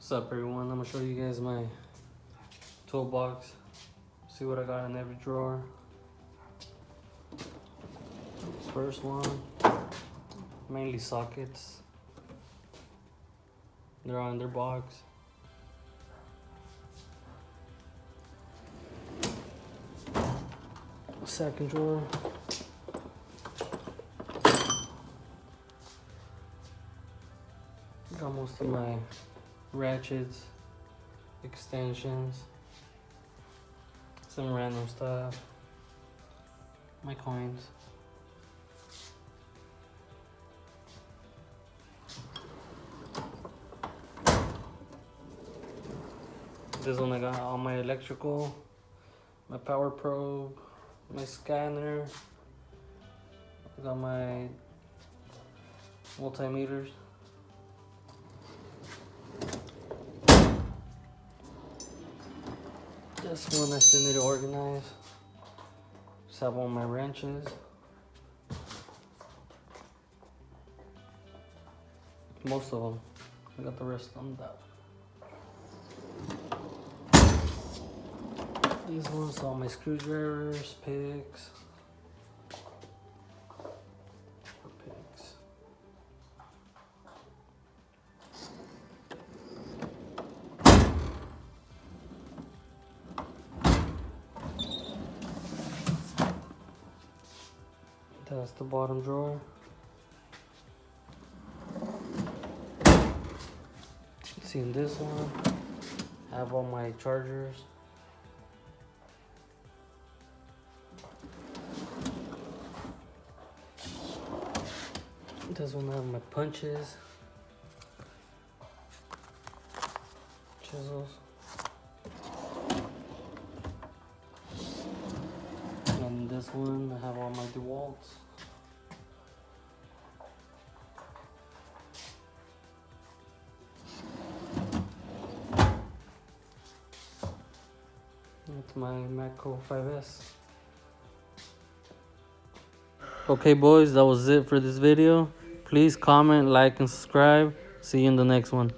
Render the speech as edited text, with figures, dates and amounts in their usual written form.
What's up, everyone? I'm gonna show you guys my toolbox. See what I got in every drawer. This first one, mainly sockets. They're all in their box. Second drawer. Got most of my ratchets, extensions, some random stuff, my coins. This one I got all my electrical, my power probe, my scanner, I got my multimeters. This one I still need to organize. Just have all my wrenches. Most of them. I got the rest on that. These ones, all my screwdrivers, picks. That's the bottom drawer. See, in this one, I have all my chargers. This one I have my punches, chisels, and this one I have all my DeWalts. That's my matco 5S. Okay boys, that was it for this video. Please comment, like, and subscribe. See you in the next one.